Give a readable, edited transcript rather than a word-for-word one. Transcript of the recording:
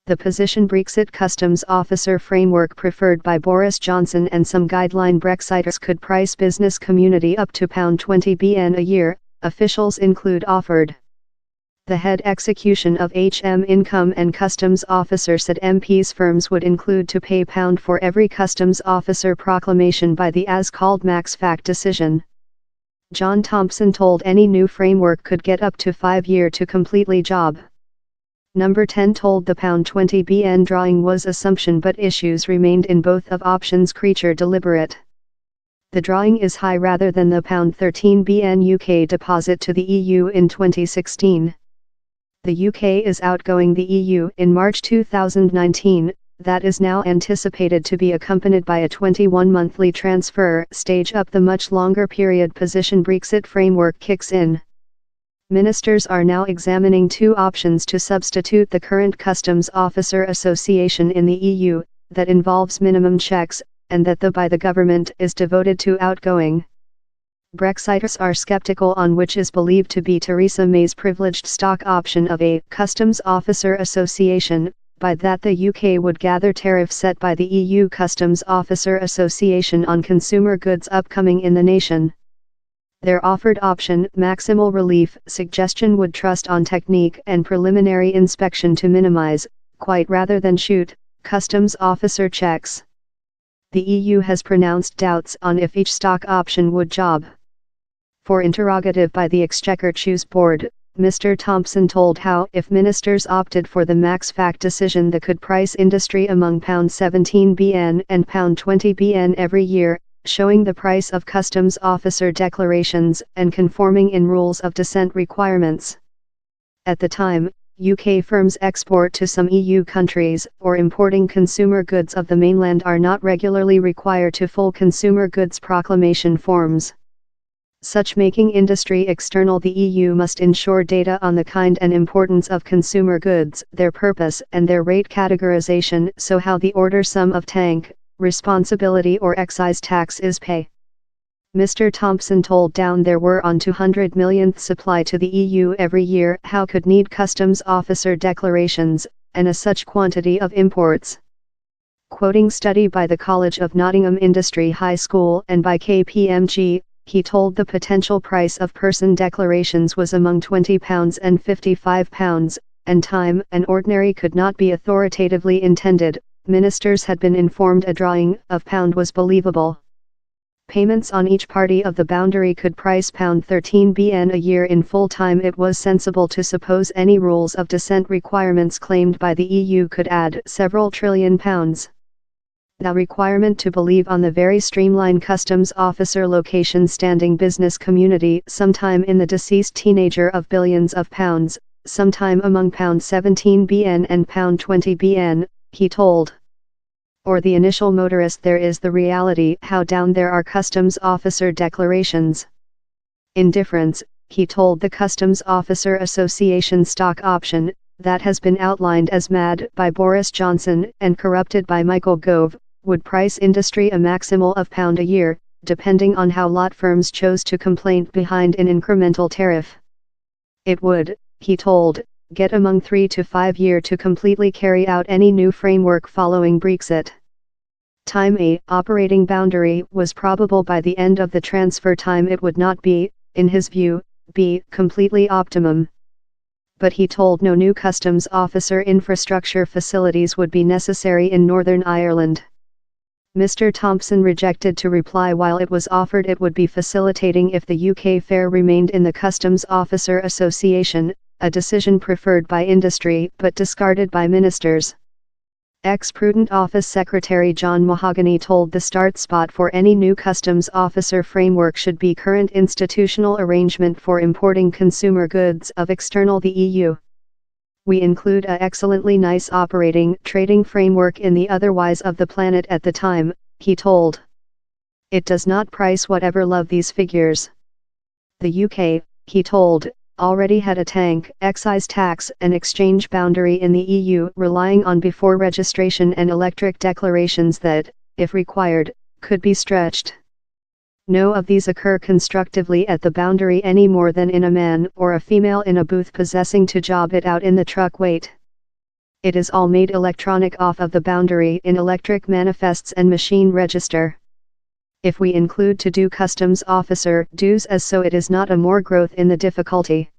the position Brexit customs officer framework preferred by Boris Johnson and some guideline Brexiters could price business community up to £20 bn a year, officials include offered. The head execution of HM Income and Customs Officer said MPs firms would include to pay £1 for every customs officer proclamation by the as-called Max Fact decision. John Thompson told any new framework could get up to 5 years to completely job. Number 10 told the £20 bn drawing was assumption but issues remained in both of options creature deliberate. The drawing is high rather than the £13 bn UK deposit to the EU in 2016. The UK is outgoing the EU in March 2019, that is now anticipated to be accompanied by a 21-monthly transfer stage up the much longer period position Brexit framework kicks in. Ministers are now examining 2 options to substitute the current Customs Officer Association in the EU, that involves minimum checks, and that by the government is devoted to outgoing. Brexiters are skeptical on which is believed to be Theresa May's privileged stock option of a Customs Officer Association, by that the UK would gather tariffs set by the EU Customs Officer Association on consumer goods upcoming in the nation. Their offered option, maximal relief suggestion, would trust on technique and preliminary inspection to minimize, quite rather than shoot, customs officer checks. The EU has pronounced doubts on if each stock option would job. For interrogative by the Exchequer Choose Board, Mr. Thompson told how if ministers opted for the Max Fact decision that could price industry among £17 bn and £20 bn every year, showing the price of customs officer declarations and conforming in rules of descent requirements. At the time, UK firms export to some EU countries or importing consumer goods of the mainland are not regularly required to full consumer goods proclamation forms. Such making industry external. The EU must ensure data on the kind and importance of consumer goods, their purpose and their rate categorization, so how the order sum of tank, responsibility or excise tax is pay. Mr. Thompson told Down there were on 200 millionth supply to the EU every year, how could need customs officer declarations, and a such quantity of imports. Quoting study by the College of Nottingham Industry High School and by KPMG, he told the potential price of person declarations was among £20 and £55, and time and ordinary could not be authoritatively intended. Ministers had been informed a drawing of £1 was believable. Payments on each party of the boundary could price £13 bn a year in full time. It was sensible to suppose any rules of descent requirements claimed by the EU could add several trillion pounds. The requirement to believe on the very streamlined customs officer location standing business community sometime in the deceased teenager of billions of pounds, sometime among £17 bn and £20 bn, he told. Or the initial motorist. There is the reality how down there are customs officer declarations. Indifference, he told the Customs Officer Association stock option, that has been outlined as mad by Boris Johnson and corrupted by Michael Gove, would price industry a maximal of £1 a year, depending on how lot firms chose to complain behind an incremental tariff. It would, he told, get among 3 to 5 years to completely carry out any new framework following Brexit. Time A operating boundary was probable by the end of the transfer time. It would not be, in his view, be completely optimum. But he told no new customs officer infrastructure facilities would be necessary in Northern Ireland. Mr. Thompson rejected to reply while it was offered it would be facilitating if the UK fare remained in the Customs Officer Association, a decision preferred by industry but discarded by ministers. Ex-Prudent Office Secretary John Mahogany told the start spot for any new customs officer framework should be current institutional arrangement for importing consumer goods of external the EU. We include a excellently nice operating trading framework in the otherwise of the planet at the time, he told. It does not price whatever love these figures. The UK, he told, already had a tank, excise tax and exchange boundary in the EU relying on before registration and electric declarations that, if required, could be stretched. No of these occur constructively at the boundary any more than in a man or a female in a booth possessing to job it out in the truck wait. it is all made electronic off of the boundary in electric manifests and machine register. If we include to do customs officer dues as so, it is not a more growth in the difficulty.